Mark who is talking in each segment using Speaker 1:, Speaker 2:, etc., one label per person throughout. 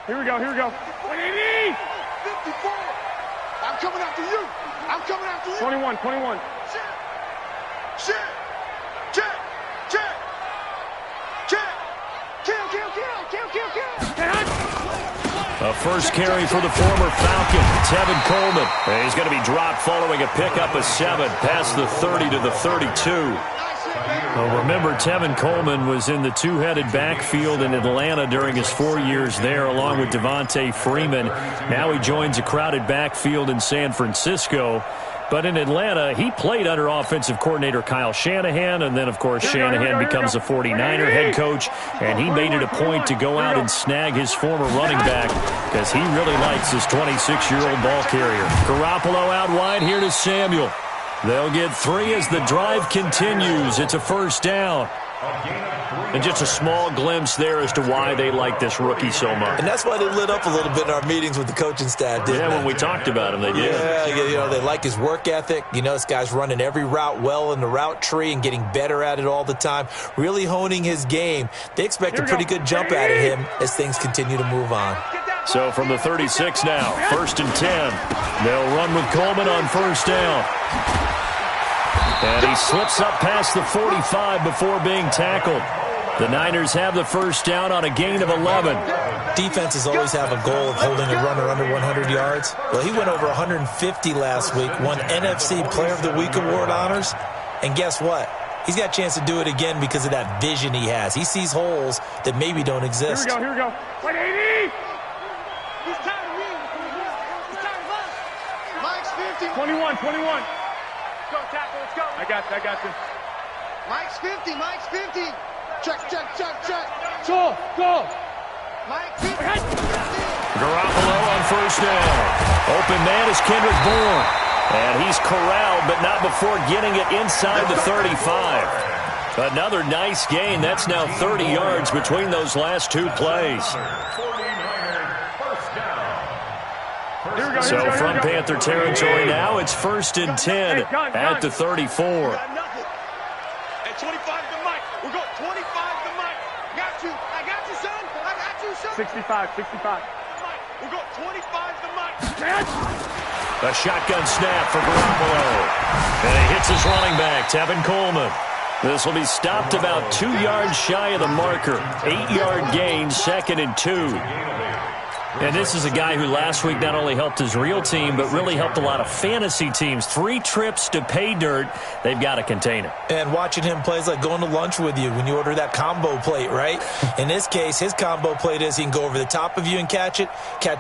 Speaker 1: Here we go. 180!
Speaker 2: 54! I'm coming after you! I'm coming after you!
Speaker 1: 21.
Speaker 2: Shit! Check! Kill!
Speaker 3: A first carry for the former Falcon, Tevin Coleman. And he's going to be dropped following a pickup of 7 past the 30 to the 32. Well, remember, Tevin Coleman was in the two-headed backfield in Atlanta during his 4 years there, along with Devontae Freeman. Now he joins a crowded backfield in San Francisco. But in Atlanta, he played under offensive coordinator Kyle Shanahan, and then, of course, Shanahan becomes a 49er head coach, and he made it a point to go out and snag his former running back because he really likes his 26-year-old ball carrier. Garoppolo out wide here to Samuel. They'll get 3 as the drive continues. It's a first down. And just a small glimpse there as to why they like this rookie so much.
Speaker 4: And that's why they lit up a little bit in our meetings with the coaching staff, didn't they?
Speaker 3: When we talked about him, they did.
Speaker 4: Yeah, they like his work ethic. This guy's running every route well in the route tree and getting better at it all the time, really honing his game. They expect a pretty good jump out of him as things continue to move on.
Speaker 3: So from the 36 now, 1st and 10. They'll run with Coleman on first down. And he slips up past the 45 before being tackled. The Niners have the first down on a gain of 11.
Speaker 4: Defenses always have a goal of holding a runner under 100 yards. Well, he went over 150 last week, won NFC Player of the Week award honors. And guess what? He's got a chance to do it again because of that vision he has. He sees holes that maybe don't exist.
Speaker 1: Here we go. 180!
Speaker 2: He's tired of me. He's tired of us. Mike's 50.
Speaker 1: 21.
Speaker 2: Go, tackle, let's go.
Speaker 1: I got you.
Speaker 2: Mike's 50. Check.
Speaker 1: Go.
Speaker 2: Mike 50.
Speaker 3: Garoppolo on first down. Open man is Kendrick Bourne. And he's corralled, but not before getting it inside the 35. Another nice gain. That's now 30 yards between those last 2 plays. So from Panther territory now, it's 1st and 10 at the 34.
Speaker 2: At 25 to Mike. We're going 25 to Mike. I got you, son.
Speaker 1: 65.
Speaker 2: Mike, we're going 25 to Mike.
Speaker 3: A shotgun snap for Garoppolo. And he hits his running back, Tevin Coleman. This will be stopped about 2 yards shy of the marker. 8-yard gain, 2nd and 2. And this is a guy who last week not only helped his real team, but really helped a lot of fantasy teams. 3 trips to pay dirt. They've got to contain it.
Speaker 4: And watching him play is like going to lunch with you when you order that combo plate, right? In this case, his combo plate is he can go over the top of you and catch it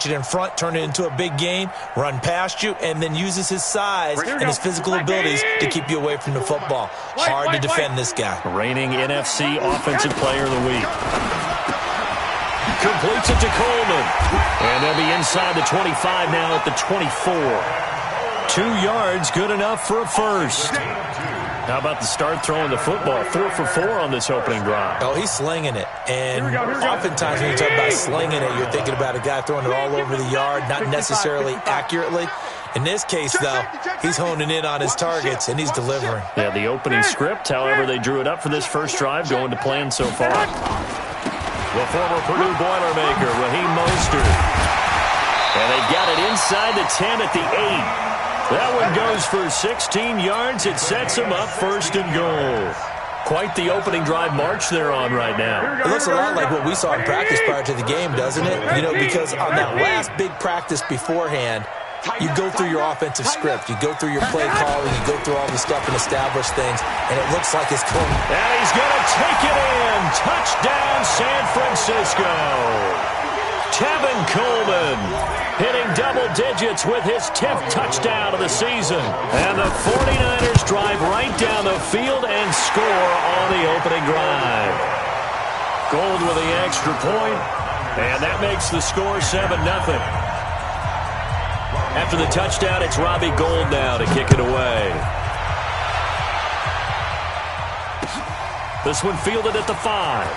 Speaker 4: in front, turn it into a big gain, run past you, and then uses his size and his physical abilities to keep you away from the football. Hard to defend this guy.
Speaker 3: Reigning NFC Offensive Player of the Week. Completes it to Coleman. And they'll be inside the 25 now at the 24. 2 yards, good enough for a first. How about the start throwing the football? 4 for 4 on this opening drive.
Speaker 4: Oh, he's slinging it. And oftentimes when you talk about slinging it, you're thinking about a guy throwing it all over the yard, not necessarily accurately. In this case, though, he's honing in on his targets, and he's delivering.
Speaker 3: Yeah, the opening script, however, they drew it up for this first drive, going to plan so far. The former Purdue Boilermaker, Raheem Mostert. And they've got it inside the 10 at the 8. That one goes for 16 yards. It sets them up 1st and goal. Quite the opening drive march they're on right now.
Speaker 4: It looks a lot like what we saw in practice prior to the game, doesn't it? Because on that last big practice beforehand, you go through your offensive script. You go through your play calling. You go through all the stuff and establish things. And it looks like it's going.
Speaker 3: And he's going to take it in. Touchdown, San Francisco. Tevin Coleman hitting double digits with his 10th touchdown of the season. And the 49ers drive right down the field and score on the opening drive. Gold with the extra point. And that makes the score 7-0. After the touchdown, it's Robbie Gould now to kick it away. This one fielded at the 5.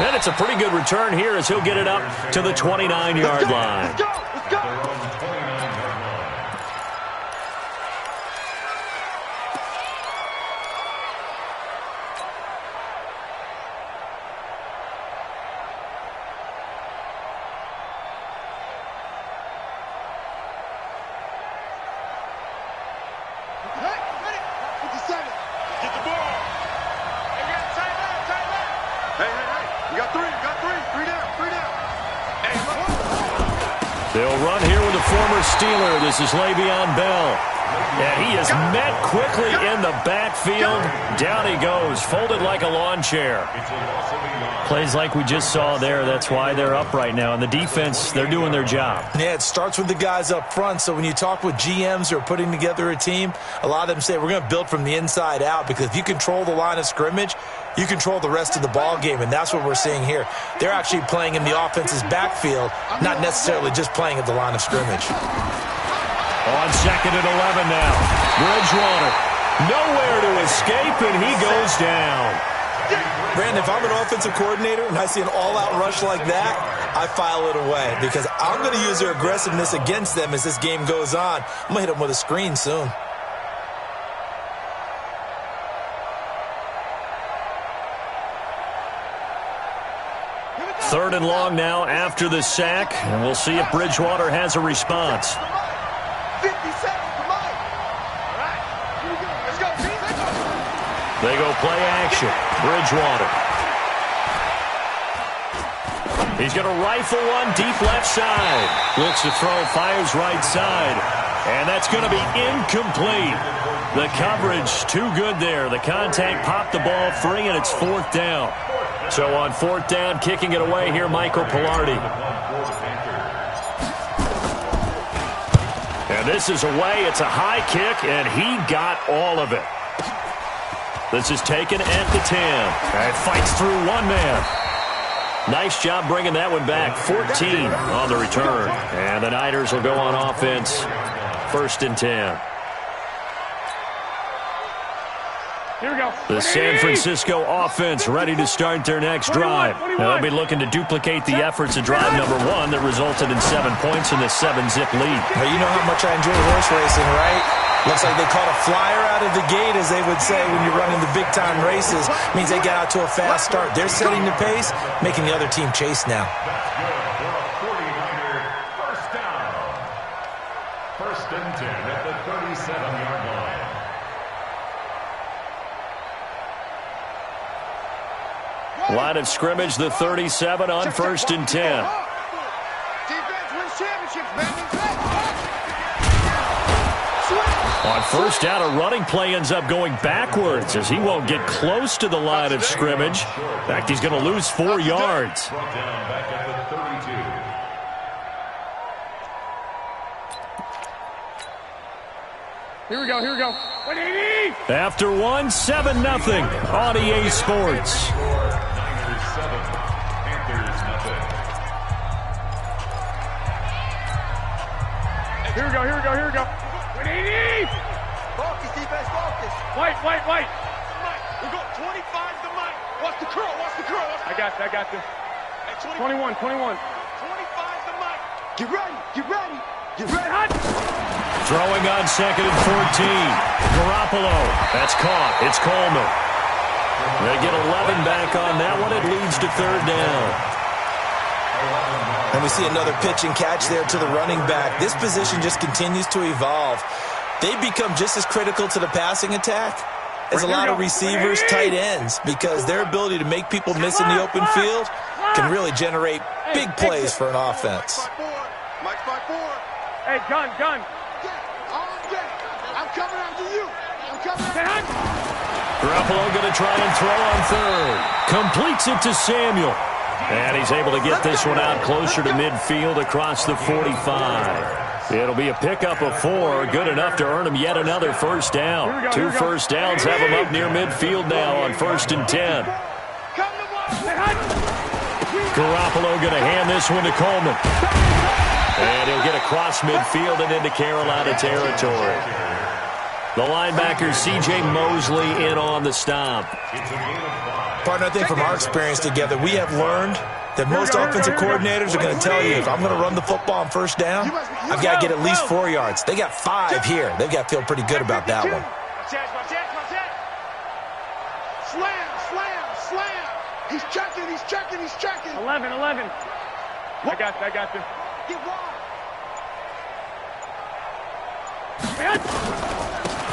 Speaker 3: And it's a pretty good return here as he'll get it up to the 29-yard line.
Speaker 2: Let's go. Hey, you got three. Three down. Hey,
Speaker 3: They'll run here with the former Steeler. This is Le'Veon Bell. And he is met quickly in the backfield. Down he goes, folded like a lawn chair. Plays like we just saw there. That's why they're up right now. And the defense, they're doing their job.
Speaker 4: Yeah, it starts with the guys up front. So when you talk with GMs who are putting together a team, a lot of them say we're going to build from the inside out, because if you control the line of scrimmage, you control the rest of the ball game, and that's what we're seeing here. They're actually playing in the offense's backfield, not necessarily just playing at the line of scrimmage.
Speaker 3: On 2nd and 11 now. Bridgewater, nowhere to escape, and he goes down.
Speaker 4: Brandon, if I'm an offensive coordinator and I see an all-out rush like that, I file it away, because I'm going to use their aggressiveness against them as this game goes on. I'm going to hit them with a screen soon.
Speaker 3: Third and long now after the sack, and we'll see if Bridgewater has a response.
Speaker 2: 50 seconds for Mike. All right, here we go. Let's go.
Speaker 3: They go play action. Bridgewater. He's going to rifle one deep left side. Looks to throw, fires right side. And that's going to be incomplete. The coverage too good there. The contact popped the ball free, and it's 4th down. So on 4th down, kicking it away here, Michael Pilardi. And this is away. It's a high kick, and he got all of it. This is taken at the 10. And fights through one man. Nice job bringing that one back. 14 on the return. And the Niners will go on offense. 1st and 10.
Speaker 1: Here we go.
Speaker 3: The San Francisco offense ready to start their next drive. Now they'll be looking to duplicate the efforts of drive number 1 that resulted in 7 points in the 7-zip lead.
Speaker 4: Now, you know how much I enjoy horse racing, right? Looks like they caught a flyer out of the gate, as they would say when you're running the big-time races. Means they get out to a fast start. They're setting the pace, making the other team chase now.
Speaker 5: First down. 1st and 10 at the 37-yard line.
Speaker 3: Line of scrimmage, the 37 on 1st and 10.
Speaker 2: Defense wins championships, baby.
Speaker 3: On 1st down, a running play ends up going backwards as he won't get close to the line of scrimmage. In fact, he's going to lose 4 yards.
Speaker 5: Brought down back at the 32.
Speaker 1: Here we go. 180!
Speaker 3: After 1, 7-0 on EA Sports.
Speaker 5: Niners 7, Panthers nothing.
Speaker 1: Here we go. 180!
Speaker 2: Focus, defense, focus.
Speaker 1: White.
Speaker 2: Mike, we go 25 to Mike. Watch the curl.
Speaker 1: I got you.
Speaker 2: Hey,
Speaker 1: 21.
Speaker 2: 25 to Mike. Get ready.
Speaker 1: Hot!
Speaker 3: Throwing on 2nd and 14. Garoppolo. That's caught. It's Coleman. They get 11 back on that one. It leads to 3rd down.
Speaker 4: And we see another pitch and catch there to the running back. This position just continues to evolve. They become just as critical to the passing attack as a lot of receivers, tight ends, because their ability to make people miss in the open field can really generate big plays for an offense.
Speaker 2: Mike's 5-4.
Speaker 1: Hey, gun.
Speaker 2: I'm coming after you.
Speaker 3: Garoppolo going to try and throw on 3rd. Completes it to Samuel. And he's able to get this one out closer to midfield across the 45. It'll be a pickup of 4, good enough to earn him yet another 1st down. 2 first downs have him up near midfield now on 1st and 10. Garoppolo going to hand this one to Coleman. And he'll get across midfield and into Carolina territory. The linebacker, C.J. Mosley, in on the stop.
Speaker 4: Partner, I think from our experience together, we have learned that most offensive coordinators are going to tell you, if I'm going to run the football on 1st down, I've got to get at least 4 yards. They got 5 here. They've got to feel pretty good about that one.
Speaker 2: Slam. He's checking.
Speaker 1: 11. I got you.
Speaker 2: Get wide.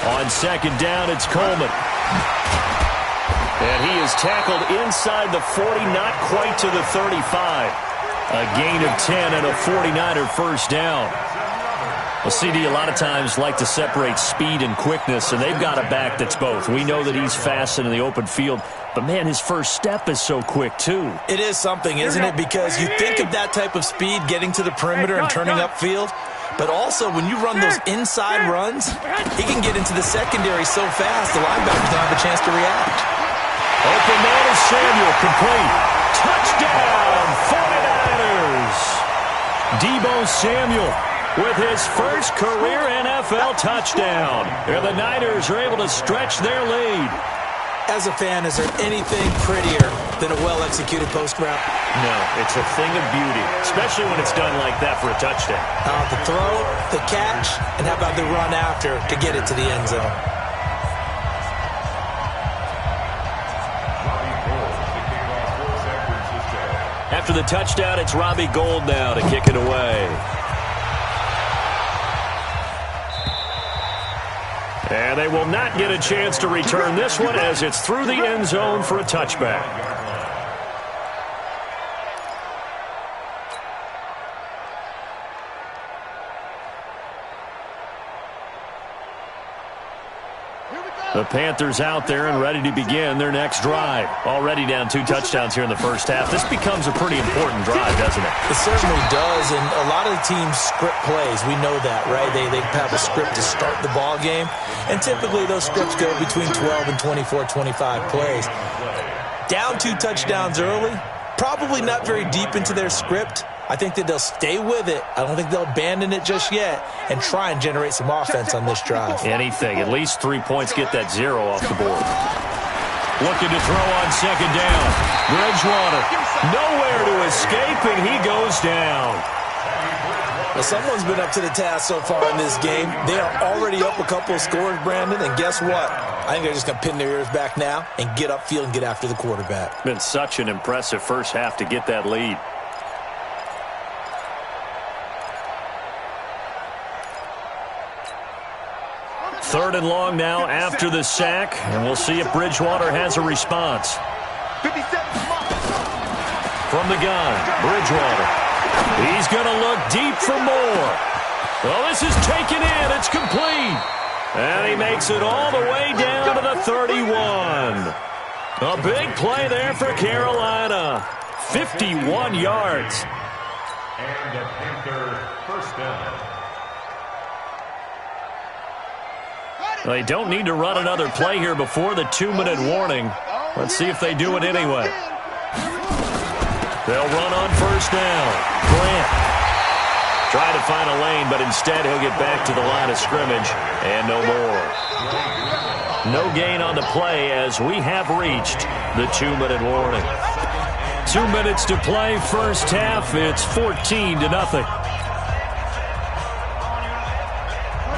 Speaker 3: On 2nd down, it's Coleman. And he is tackled inside the 40, not quite to the 35. A gain of 10 and a 49er first down. Well, CD, a lot of times like to separate speed and quickness, and they've got a back that's both. We know that he's fast in the open field, but, man, his first step is so quick, too.
Speaker 4: It is something, isn't it? Because you think of that type of speed getting to the perimeter and turning upfield, but also when you run those inside runs, he can get into the secondary so fast the linebackers don't have a chance to react.
Speaker 3: Open man is Samuel, complete. Touchdown, 49ers. Deebo Samuel with his first career NFL touchdown. And the Niners are able to stretch their lead.
Speaker 4: As a fan, is there anything prettier than a well-executed post route?
Speaker 3: No, it's a thing of beauty, especially when it's done like that for a touchdown.
Speaker 4: The throw, the catch, and how about the run after to get it to the end zone?
Speaker 3: After the touchdown, it's Robbie Gould now to kick it away. And they will not get a chance to return this one as it's through the end zone for a touchback. The Panthers out there and ready to begin their next drive. Already down 2 touchdowns here in the first half. This becomes a pretty important drive, doesn't it?
Speaker 4: It certainly does, and a lot of the teams script plays. We know that, right? They have a script to start the ball game, and typically those scripts go between 12 and 24, 25 plays. Down 2 touchdowns early, probably not very deep into their script. I think that they'll stay with it. I don't think they'll abandon it just yet and try and generate some offense on this drive.
Speaker 3: Anything. At least 3 points, get that 0 off the board. Looking to throw on second down. Bridgewater nowhere to escape, and he goes down.
Speaker 4: Well, someone's been up to the task so far in this game. They are already up a couple of scores, Brandon, and guess what? I think they're just going to pin their ears back now and get upfield and get after the quarterback.
Speaker 3: Been such an impressive first half to get that lead. Third and long now after the sack, and we'll see if Bridgewater has a response. From the gun, Bridgewater. He's going to look deep for more. Well, this is taken in. It's complete. And he makes it all the way down to the 31. A big play there for Carolina. 51 yards.
Speaker 5: And a Panther first down.
Speaker 3: They don't need to run another play here before the 2-minute warning. Let's see if they do it anyway. They'll run on first down. Grant trying to find a lane, but instead he'll get back to the line of scrimmage and no more. No gain on the play as we have reached the 2-minute warning. 2 minutes to play first half. It's 14-0.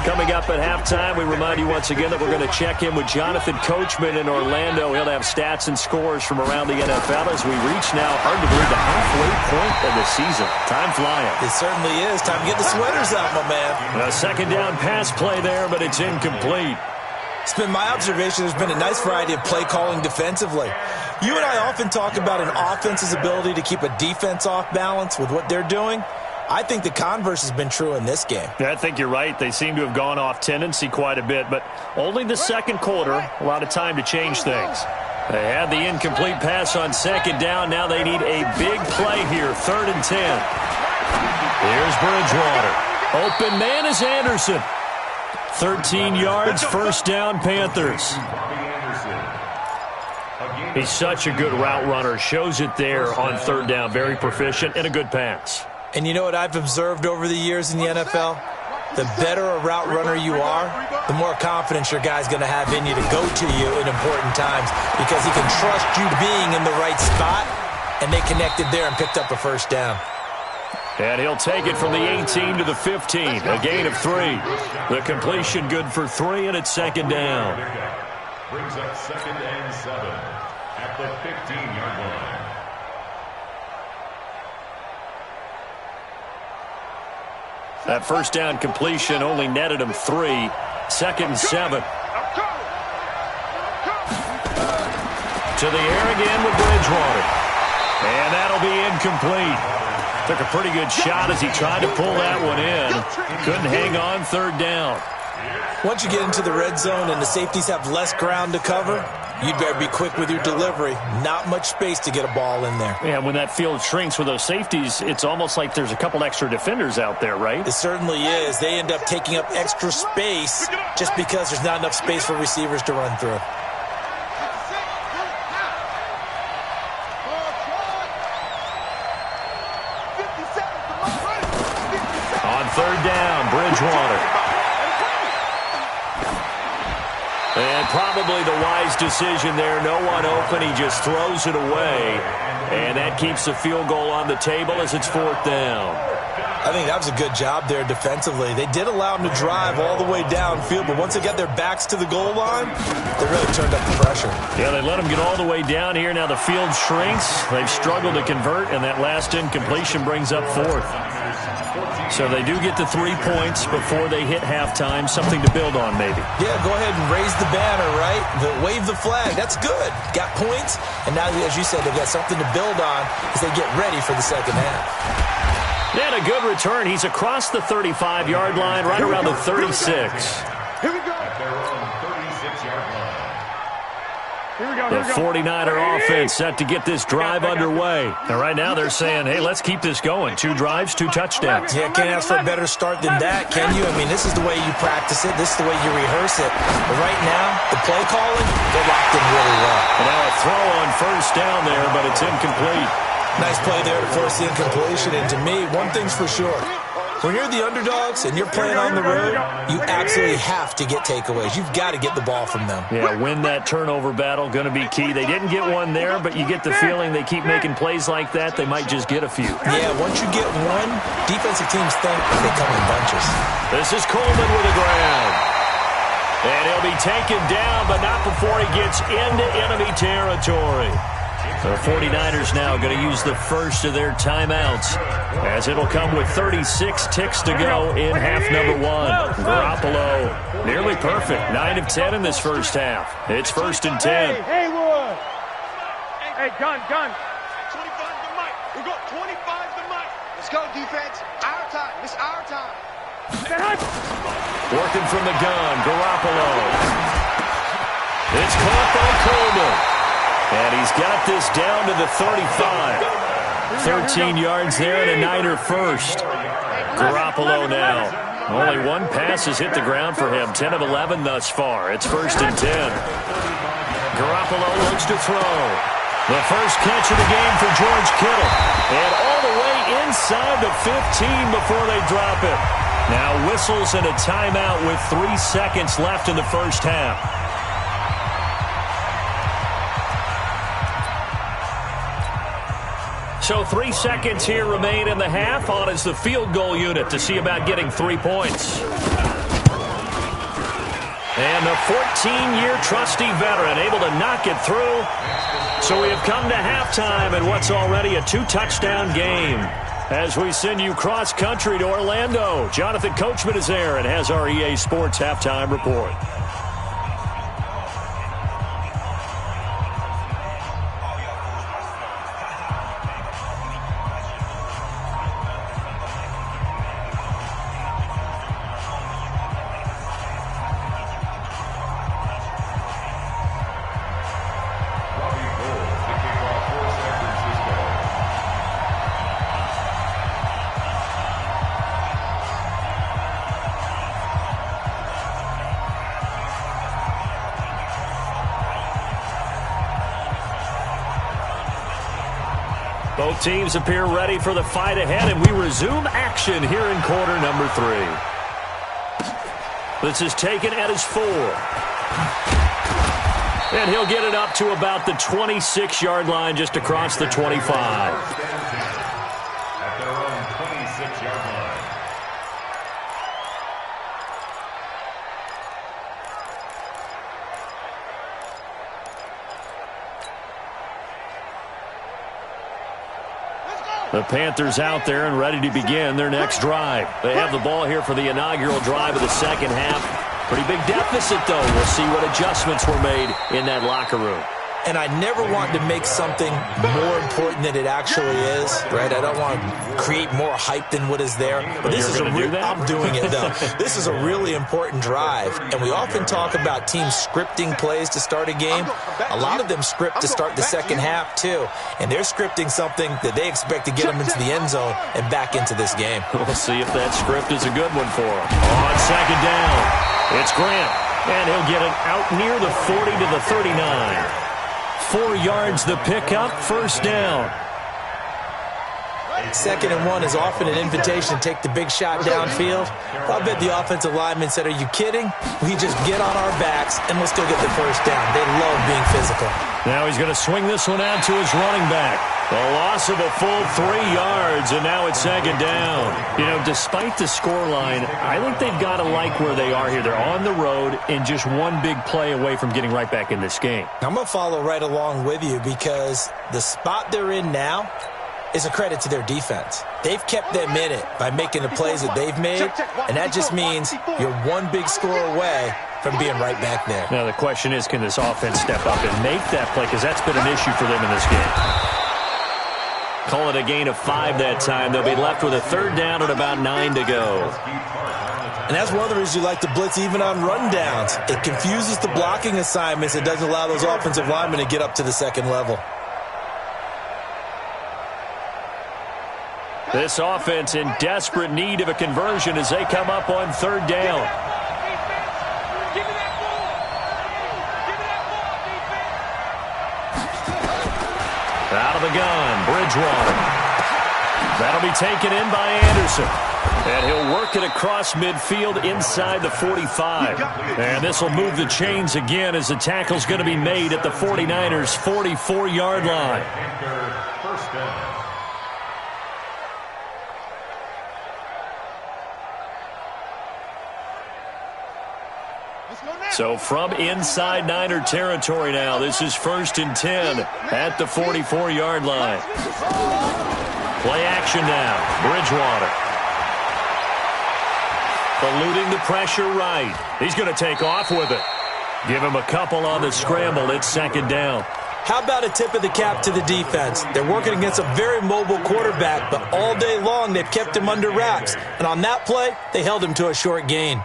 Speaker 3: Coming up at halftime, we remind you once again that we're going to check in with Jonathan Coachman in Orlando. He'll have stats and scores from around the NFL as we reach now, hard to believe, the halfway point of the season. Time flying.
Speaker 4: It certainly is. Time to get the sweaters out, my man.
Speaker 3: A second down pass play there, but it's incomplete.
Speaker 4: It's been my observation there's been a nice variety of play calling defensively. You and I often talk about an offense's ability to keep a defense off balance with what they're doing. I think the converse has been true in this game.
Speaker 3: Yeah, I think you're right. They seem to have gone off tendency quite a bit, but only the second quarter, a lot of time to change things. They had the incomplete pass on second down. Now they need a big play here, 3rd and 10. Here's Bridgewater. Open man is Anderson. 13 yards, first down, Panthers. He's such a good route runner. Shows it there on 3rd down. Very proficient and a good pass.
Speaker 4: And you know what I've observed over the years in the NFL? The better a route runner you are, the more confidence your guy's going to have in you to go to you in important times because he can trust you being in the right spot, and they connected there and picked up a first down.
Speaker 3: And he'll take it from the 18 to the 15, a gain of 3. The completion good for 3, and it's second down.
Speaker 5: Brings up 2nd and 7 at the 15-yard line.
Speaker 3: That first down completion only netted him 3. 2nd and 7. To the air again with Bridgewater. And that'll be incomplete. Took a pretty good shot as he tried to pull that one in. Couldn't hang on third down.
Speaker 4: Once you get into the red zone and the safeties have less ground to cover, you'd better be quick with your delivery. Not much space to get a ball in there.
Speaker 3: Yeah, when that field shrinks with those safeties, it's almost like there's a couple extra defenders out there, right?
Speaker 4: It certainly is. They end up taking up extra space just because there's not enough space for receivers to run through.
Speaker 3: On third down, Bridgewater. And probably the wise decision there. No one open. He just throws it away. And that keeps the field goal on the table as it's fourth down.
Speaker 4: I think that was a good job there defensively. They did allow him to drive all the way downfield, but once they got their backs to the goal line, they really turned up the pressure.
Speaker 3: Yeah, they let him get all the way down here. Now the field shrinks. They've struggled to convert, and that last incompletion brings up fourth. So they do get the 3 points before they hit halftime. Something to build on, maybe.
Speaker 4: Yeah, go ahead and raise the banner, right? Wave the flag. That's good. Got points, and now, as you said, they've got something to build on as they get ready for the second half.
Speaker 3: And a good return. He's across the 35-yard line, right around the 36.
Speaker 1: Here we go.
Speaker 5: At their own 36-yard line.
Speaker 1: Here we go.
Speaker 3: The 49er offense set to get this drive underway. And right now they're saying, hey, let's keep this going. 2 drives, 2 touchdowns.
Speaker 4: Yeah, can't ask for a better start than that, can you? I mean, this is the way you practice it. This is the way you rehearse it. But right now, the play calling, they're locked in really well.
Speaker 3: And now a throw on first down there, but it's incomplete.
Speaker 4: Nice play there to force the incompletion. And to me, one thing's for sure. When you're the underdogs and you're playing on the road, you absolutely have to get takeaways. You've got to get the ball from them.
Speaker 3: Yeah, win that turnover battle, going to be key. They didn't get one there, but you get the feeling they keep making plays like that, they might just get a few.
Speaker 4: Yeah, once you get one, defensive teams think they come in bunches.
Speaker 3: This is Coleman with a grab. And he'll be taken down, but not before he gets into enemy territory. The 49ers now going to use the first of their timeouts as it'll come with 36 ticks to go in half number 1. Garoppolo, nearly perfect. 9 of 10 in this first half. It's 1st and 10.
Speaker 1: Hey, Wood. Hey, gun.
Speaker 2: 25 to Mike. We got 25 to Mike. Let's go, defense. Our time. It's our time.
Speaker 3: Working from the gun, Garoppolo. It's caught by Coleman. And he's got this down to the 35. 13 yards there and a Niner first. Garoppolo now. Only one pass has hit the ground for him. 10 of 11 thus far. It's 1st and 10. Garoppolo looks to throw. The first catch of the game for George Kittle. And all the way inside the 15 before they drop it. Now whistles and a timeout with 3 seconds left in the first half. So 3 seconds here remain in the half. On is the field goal unit to see about getting 3 points. And the 14-year trusty veteran able to knock it through. So we have come to halftime in what's already a 2-touchdown game. As we send you cross-country to Orlando, Jonathan Coachman is there and has our EA Sports halftime report. Both teams appear ready for the fight ahead, and we resume action here in quarter number 3. This is taken at his 4. And he'll get it up to about the 26-yard line, just across the 25.
Speaker 5: At their own 26-yard line.
Speaker 3: The Panthers out there and ready to begin their next drive. They have the ball here for the inaugural drive of the second half. Pretty big deficit, though. We'll see what adjustments were made in that locker room.
Speaker 4: And I never want to make something more important than it actually is, right? I don't want to create more hype than what is there. But this is I'm doing it, though. This is a really important drive. And we often talk about teams scripting plays to start a game. A lot of them script to start the second half, too. And they're scripting something that they expect to get them into the end zone and back into this game.
Speaker 3: We'll see if that script is a good one for them. On second down, it's Grant. And he'll get it out near the 40 to the 39. 4 yards the pickup, first down.
Speaker 4: 2nd and 1 is often an invitation to take the big shot downfield. I bet the offensive lineman said, are you kidding? We just get on our backs and let's go get the first down. They love being physical.
Speaker 3: Now he's going to swing this one out to his running back. A loss of a full 3 yards, and now it's second down. You know, despite the scoreline, I think they've got to like where they are here. They're on the road and just one big play away from getting right back in this game.
Speaker 4: I'm going to follow right along with you because the spot they're in now is a credit to their defense. They've kept them in it by making the plays that they've made, and that just means you're one big score away from being right back there.
Speaker 3: Now the question is, can this offense step up and make that play? Because that's been an issue for them in this game. Call it a gain of 5 that time. They'll be left with a third down and about 9 to go.
Speaker 4: And that's one of the reasons you like to blitz even on rundowns. It confuses the blocking assignments. It doesn't allow those offensive linemen to get up to the second level.
Speaker 3: This offense in desperate need of a conversion as they come up on third down. Out of the gun, Bridgewater. That'll be taken in by Anderson. And he'll work it across midfield inside the 45. And this will move the chains again as the tackle's going to be made at the 49ers' 44-yard line.
Speaker 5: First down.
Speaker 3: So from inside Niner territory now, this is 1st and 10 at the 44-yard line. Play action now. Bridgewater. Eluding the pressure right. He's going to take off with it. Give him a couple on the scramble. It's second down.
Speaker 4: How about a tip of the cap to the defense? They're working against a very mobile quarterback, but all day long they've kept him under wraps. And on that play, they held him to a short gain.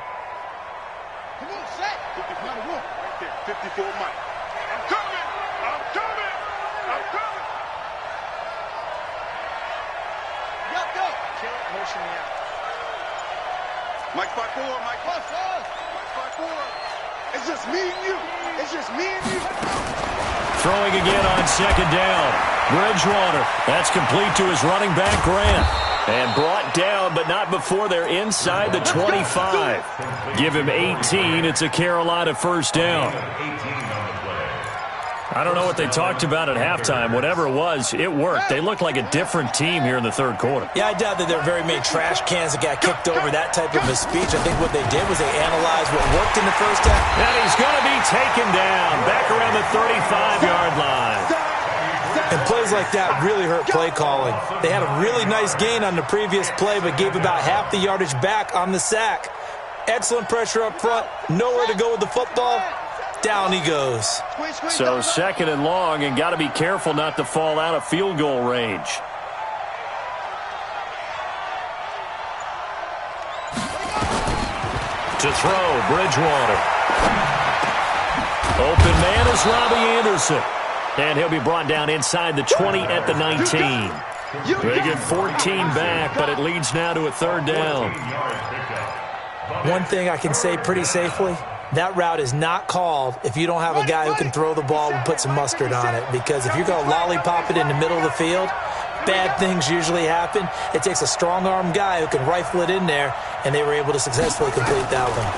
Speaker 2: 54 Mike. I'm coming! I'm coming! I'm coming! Go! Kill it, motion me out. Mike 5-4, Mike 5-4. Mike 5-4. It's just me and you. It's just me and you.
Speaker 3: Throwing again on second down. Bridgewater. That's complete to his running back, Grant. And brought down, but not before they're inside the 25. Give him 18. It's a Carolina first down. I don't know what they talked about at halftime. Whatever it was, it worked. They looked like a different team here in the third quarter.
Speaker 4: Yeah, I doubt that there are very many trash cans that got kicked over that type of a speech. I think what they did was they analyzed what worked in the first half.
Speaker 3: And he's going to be taken down back around the 35-yard line.
Speaker 4: And plays like that really hurt play calling. They had a really nice gain on the previous play, but gave about half the yardage back on the sack. Excellent pressure up front. Nowhere to go with the football. Down he goes.
Speaker 3: So second and long, and got to be careful not to fall out of field goal range. To throw, Bridgewater. Open man is Robbie Anderson. And he'll be brought down inside the 20 at the 19. They get 14 back, but it leads now to a third down.
Speaker 4: One thing I can say pretty safely, that route is not called if you don't have a guy who can throw the ball and put some mustard on it. Because if you're going to lollipop it in the middle of the field, bad things usually happen. It takes a strong-arm guy who can rifle it in there, and they were able to successfully complete that one.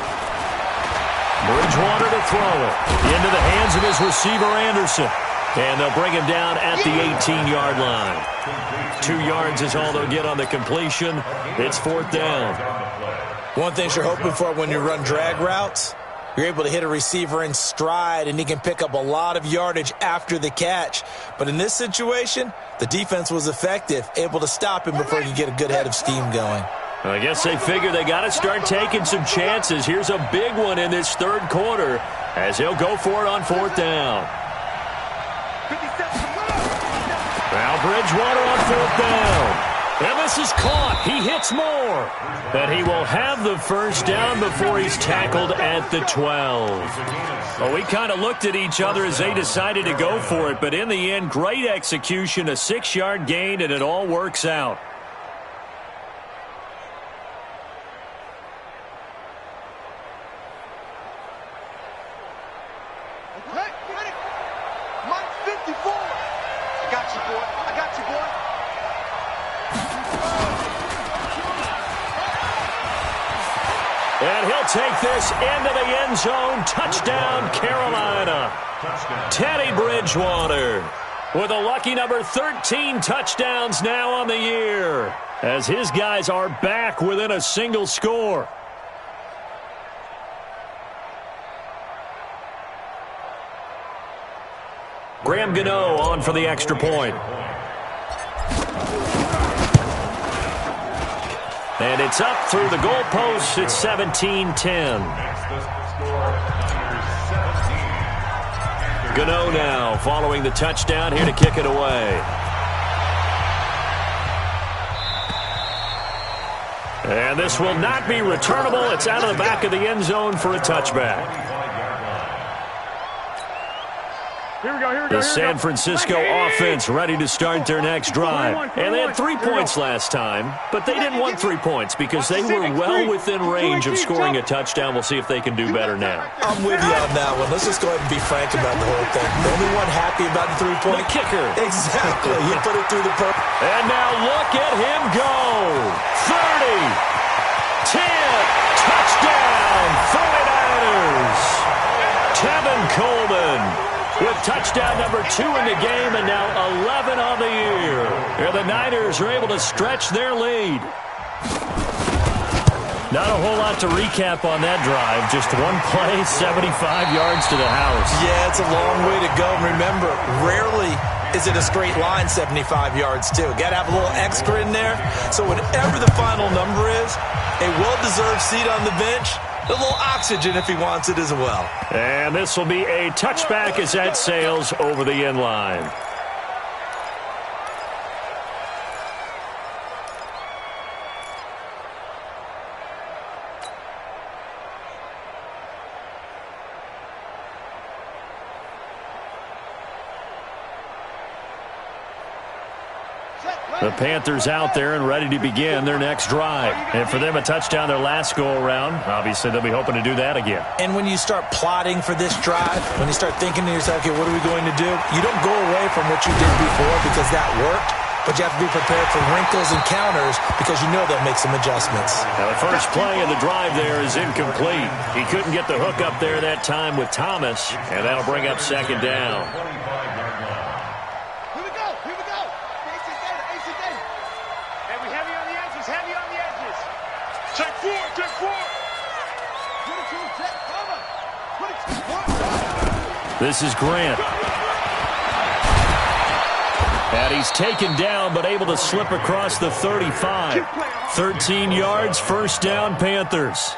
Speaker 3: Bridgewater to throw it into the hands of his receiver, Anderson. And they'll bring him down at the 18-yard line. 2 yards is all they'll get on the completion. It's fourth down.
Speaker 4: One thing you're hoping for when you run drag routes, you're able to hit a receiver in stride, and he can pick up a lot of yardage after the catch. But in this situation, the defense was effective, able to stop him before he could get a good head of steam going.
Speaker 3: I guess they figure they got to start taking some chances. Here's a big one in this third quarter as he'll go for it on fourth down. Bridgewater on 4th down. And this is caught. He hits more. But he will have the first down before he's tackled at the 12. Well, we kind of looked at each other as they decided to go for it. But in the end, great execution, a 6-yard gain, and it all works out. And he'll take this into the end zone. Touchdown, Carolina. Teddy Bridgewater with a lucky number 13 touchdowns now on the year, as his guys are back within a single score. Graham Gano on for the extra point. And it's up through the goalposts. It's 17-10. Gano now following the touchdown here to kick it away. And this will not be returnable. It's out of the back of the end zone for a touchback. The San Francisco offense ready to start their next drive. And they had 3 points last time, but they didn't want 3 points because they were well within range of scoring a touchdown. We'll see if they can do better now.
Speaker 4: I'm with you on that one. Let's just go ahead and be frank about the whole thing. The only one happy about the 3-point.
Speaker 3: The kicker.
Speaker 4: Exactly. He put it through the purple.
Speaker 3: And now look at him go. 30, 10, touchdown, 49ers. Tevin Coleman with touchdown number 2 in the game, and now 11 on the year. And the Niners are able to stretch their lead. Not a whole lot to recap on that drive. Just one play, 75 yards to the house.
Speaker 4: Yeah, it's a long way to go. Remember, rarely is it a straight line 75 yards, too. Got to have a little extra in there. So whatever the final number is, a well-deserved seat on the bench, a little oxygen if he wants it as well.
Speaker 3: And this will be a touchback as that sails over the end line. The Panthers out there and ready to begin their next drive. And for them, a touchdown their last go-around. Obviously, they'll be hoping to do that again.
Speaker 4: And when you start plotting for this drive, when you start thinking to yourself, okay, what are we going to do? You don't go away from what you did before because that worked, but you have to be prepared for wrinkles and counters because you know they'll make some adjustments.
Speaker 3: Now, the first play of the drive there is incomplete. He couldn't get the hook up there that time with Thomas, and that'll bring up second down. This is Grant. And he's taken down, but able to slip across the 35. 13 yards, first down, Panthers.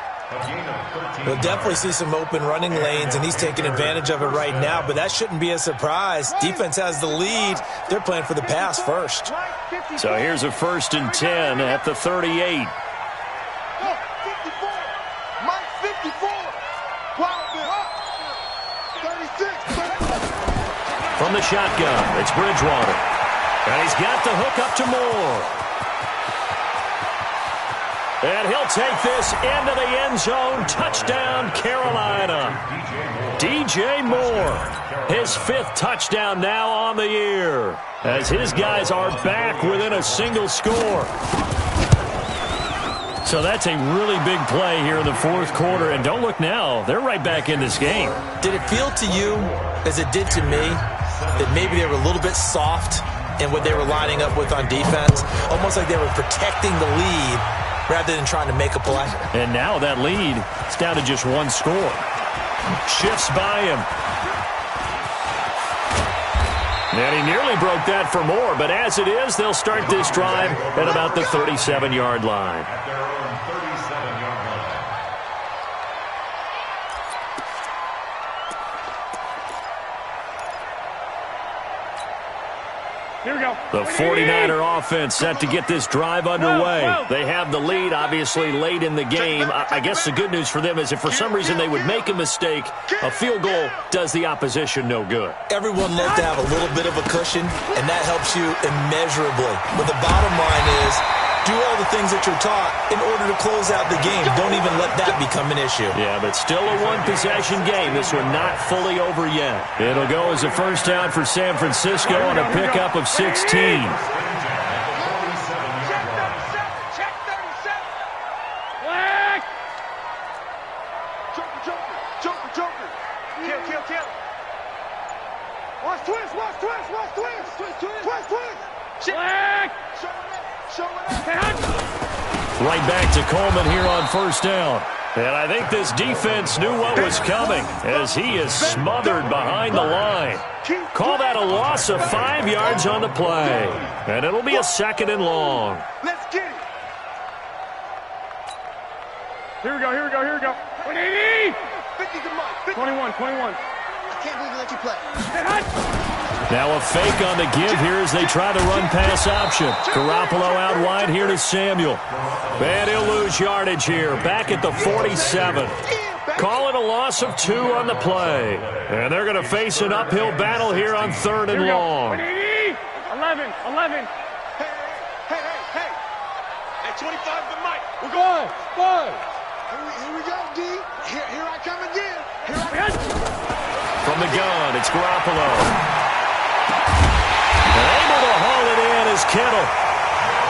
Speaker 4: We'll definitely see some open running lanes, and he's taking advantage of it right now, but that shouldn't be a surprise. Defense has the lead. They're playing for the pass first.
Speaker 3: So here's a 1st and 10 at the 38. From the shotgun, it's Bridgewater. And he's got the hook up to Moore. And he'll take this into the end zone. Touchdown, Carolina. DJ Moore, his 5th touchdown now on the year, as his guys are back within a single score. So that's a really big play here in the 4th quarter. And don't look now, they're right back in this game.
Speaker 4: Did it feel to you, as it did to me, that maybe they were a little bit soft in what they were lining up with on defense? Almost like they were protecting the lead rather than trying to make a play.
Speaker 3: And now that lead is down to just 1 score. Shifts by him. And he nearly broke that for more, but as it is, they'll start this drive at about the 37-yard line.
Speaker 1: Here we go.
Speaker 3: The 49er offense set to get this drive underway. They have the lead, obviously, late in the game. I guess the good news for them is if for some reason they would make a mistake, a field goal does the opposition no good.
Speaker 4: Everyone loves to have a little bit of a cushion, and that helps you immeasurably. But the bottom line is, do all the things that you're taught in order to close out the game. Don't even let that become an issue.
Speaker 3: Yeah, but still a one-possession game. This one not fully over yet. It'll go as a first down for San Francisco on a pickup of 16.
Speaker 1: Check 37. Black.
Speaker 2: Joker. Kill. Watch twist.
Speaker 1: Black.
Speaker 2: Show it up.
Speaker 3: Right back to Coleman here on first down. And I think this defense knew what was coming as he is smothered behind the line. Call that a loss of 5 yards on the play. And it'll be a second and long.
Speaker 2: Let's get it.
Speaker 1: Here we go. 180.
Speaker 2: 50 to Mike.
Speaker 1: 21.
Speaker 2: I can't believe we let you play.
Speaker 3: Now a fake on the give here as they try the run-pass option. Garoppolo out wide here to Samuel. And he'll lose yardage here, back at the 47. Call it a loss of 2 on the play. And they're going to face an uphill battle here on third and long.
Speaker 1: 180. 11.
Speaker 2: Hey. At 25 to Mike.
Speaker 1: We're going.
Speaker 2: Here we go, D. Here I come again.
Speaker 3: From the gun, it's Garoppolo. Able to haul it in is Kittle.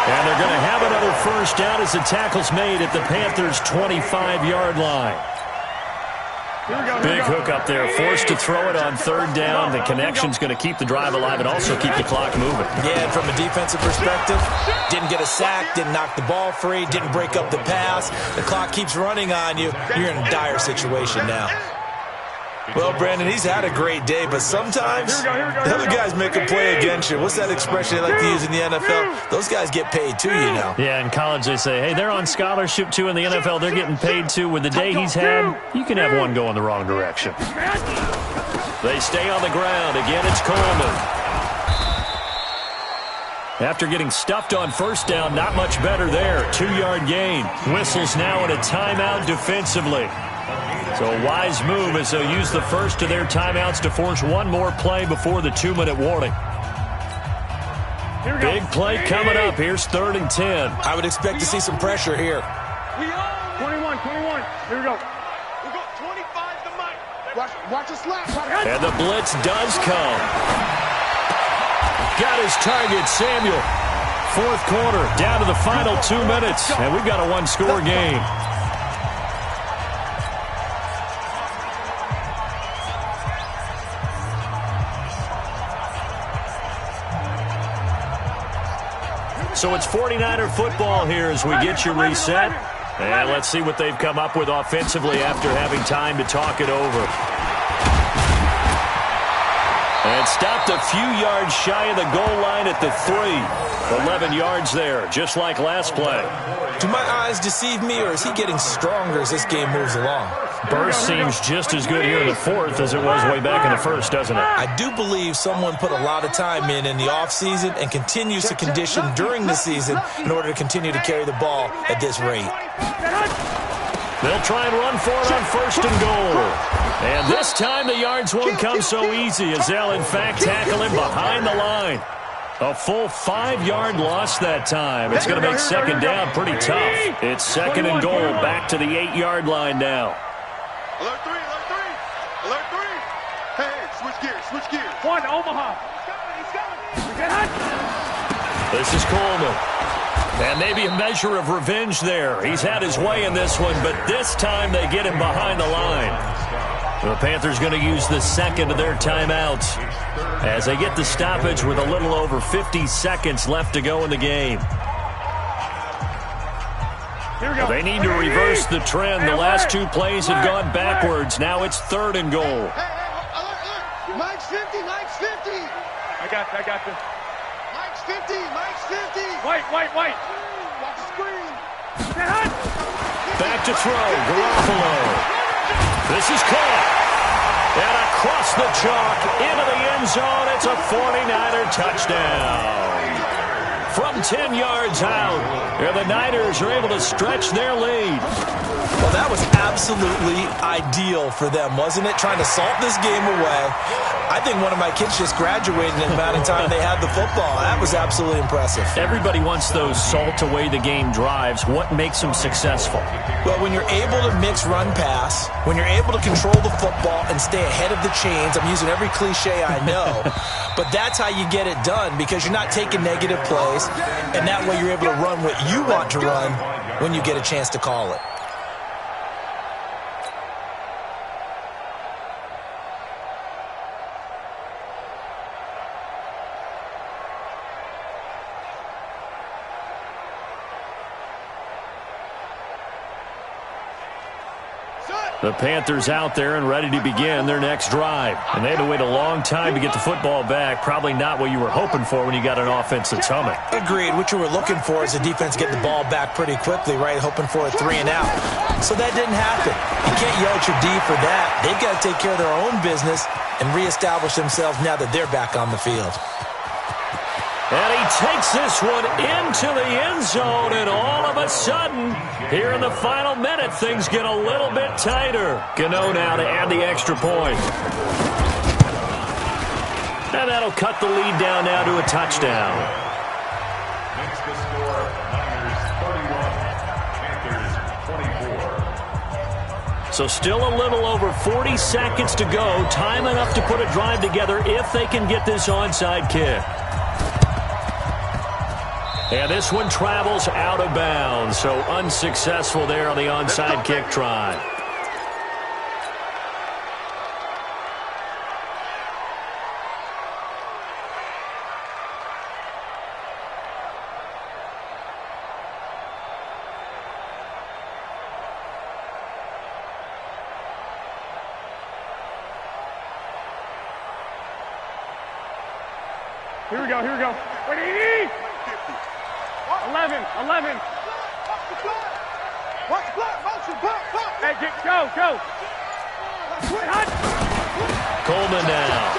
Speaker 3: And they're going to have another first down as the tackle's made at the Panthers' 25-yard line. Big hook up there, forced to throw it on third down. The connection's going to keep the drive alive and also keep the clock moving.
Speaker 4: Yeah, and from a defensive perspective, didn't get a sack, didn't knock the ball free, didn't break up the pass. The clock keeps running on you. You're in a dire situation now. Well, Brandon, he's had a great day, but sometimes the other guys make a play against you. What's that expression they like to use in the NFL? Those guys get paid too, you know.
Speaker 3: Yeah, in college they say, hey, they're on scholarship too. In the NFL, they're getting paid too. With the day he's had, you can have one go in the wrong direction. They stay on the ground. Again, it's Coleman. After getting stuffed on first down, not much better there. 2-yard gain. Whistles now in a timeout defensively. So a wise move as they'll use the first of their timeouts to force one more play before the 2-minute warning. Big play coming up. Here's 3rd and 10.
Speaker 4: I would expect to see some pressure here.
Speaker 1: 21. Here we go.
Speaker 2: We go 25 to Mike. Watch the slap.
Speaker 3: And the blitz does come. Got his target, Samuel. 4th quarter, down to the final 2 minutes. And we've got a one-score game. So it's 49er football here as we get you reset. And let's see what they've come up with offensively after having time to talk it over. And stopped a few yards shy of the goal line at the 3. 11 yards there, just like last play.
Speaker 4: Do my eyes deceive me, or is he getting stronger as this game moves along?
Speaker 3: Burst seems just as good here in the 4th as it was way back in the 1st, doesn't it?
Speaker 4: I do believe someone put a lot of time in the offseason and continues to condition during the season in order to continue to carry the ball at this rate.
Speaker 3: They'll try and run for it on 1st and goal. And this time the yards won't come so easy as they'll, in fact, tackle him behind the line. A full 5-yard loss that time. It's going to make 2nd down pretty tough. It's 2nd and goal, back to the 8-yard line now.
Speaker 2: Alert 3. Hey, switch gears.
Speaker 1: 1, Omaha.
Speaker 3: This is Coleman. And maybe a measure of revenge there. He's had his way in this one, but this time they get him behind the line. The Panthers going to use the 2nd of their timeouts as they get the stoppage with a little over 50 seconds left to go in the game. They need to reverse the trend. The last 2 plays have gone backwards. Now it's 3rd and goal.
Speaker 2: Hey, Mike's 50.
Speaker 1: I got this.
Speaker 2: Mike's 50.
Speaker 1: White.
Speaker 2: Watch the screen.
Speaker 3: Back to throw. Garoppolo. This is caught. And across the chalk into the end zone. It's a 49er touchdown. From 10 yards out, the Niners are able to stretch their lead.
Speaker 4: Well, that was absolutely ideal for them, wasn't it? Trying to salt this game away. I think one of my kids just graduated in the amount of time they had the football. That was absolutely impressive.
Speaker 3: Everybody wants those salt away the game drives. What makes them successful?
Speaker 4: Well, when you're able to mix run-pass, when you're able to control the football and stay ahead of the chains, I'm using every cliche I know, but that's how you get it done because you're not taking negative plays, and that way you're able to run what you want to run when you get a chance to call it.
Speaker 3: The Panthers out there and ready to begin their next drive. And they had to wait a long time to get the football back. Probably not what you were hoping for when you got an offense that's humming.
Speaker 4: Agreed. What you were looking for is the defense getting the ball back pretty quickly, right? Hoping for a 3-and-out. So that didn't happen. You can't yell at your D for that. They've got to take care of their own business and reestablish themselves now that they're back on the field.
Speaker 3: And he takes this one into the end zone, and all of a sudden, here in the final minute, things get a little bit tighter. Gano now to add the extra point. And that'll cut the lead down now to a touchdown.
Speaker 5: Makes the score Niners 31, Panthers 24.
Speaker 3: So still a little over 40 seconds to go. Time enough to put a drive together if they can get this onside kick. And this one travels out of bounds, so unsuccessful there on the onside kick try.
Speaker 1: Here we go, here we go. Ready? 11.
Speaker 2: Watch block, motion, block.
Speaker 1: Hey, go.
Speaker 3: Coleman now.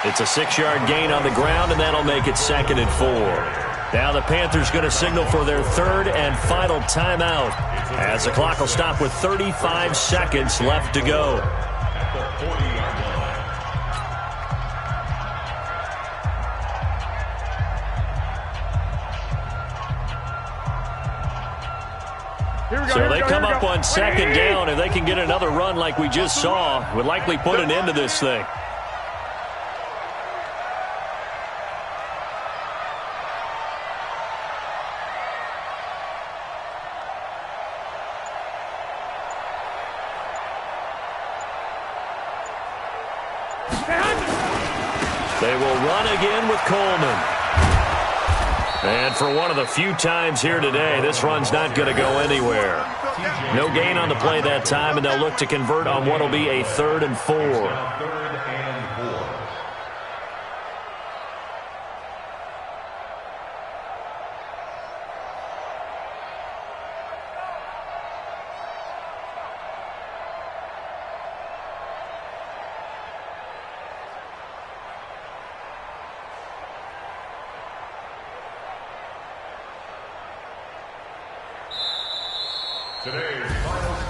Speaker 3: It's a 6-yard gain on the ground, and that'll make it 2nd and 4. Now the Panthers going to signal for their 3rd and final timeout as the clock will stop with 35 seconds left to go.
Speaker 5: At the 40-yard line.
Speaker 3: So they come up on 2nd down. If they can get another run like we just saw, would likely put an end to this thing. They will run again with Coleman. And for one of the few times here today, this run's not going to go anywhere. No gain on the play that time, and they'll look to convert on what will be a 3rd and 4.
Speaker 5: 3rd and 4.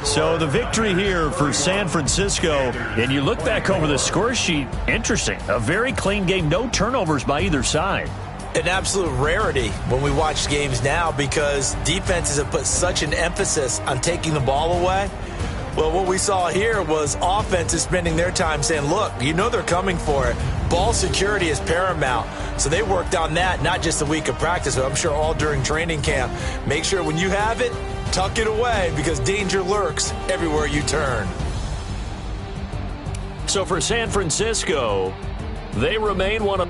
Speaker 3: So the victory here for San Francisco, and you look back over the score sheet, interesting. A very clean game, no turnovers by either side.
Speaker 4: An absolute rarity when we watch games now because defenses have put such an emphasis on taking the ball away. Well, what we saw here was offenses spending their time saying, look, you know they're coming for it. Ball security is paramount. So they worked on that, not just a week of practice, but I'm sure all during training camp. Make sure when you have it, tuck it away because danger lurks everywhere you turn.
Speaker 3: So for San Francisco, they remain one of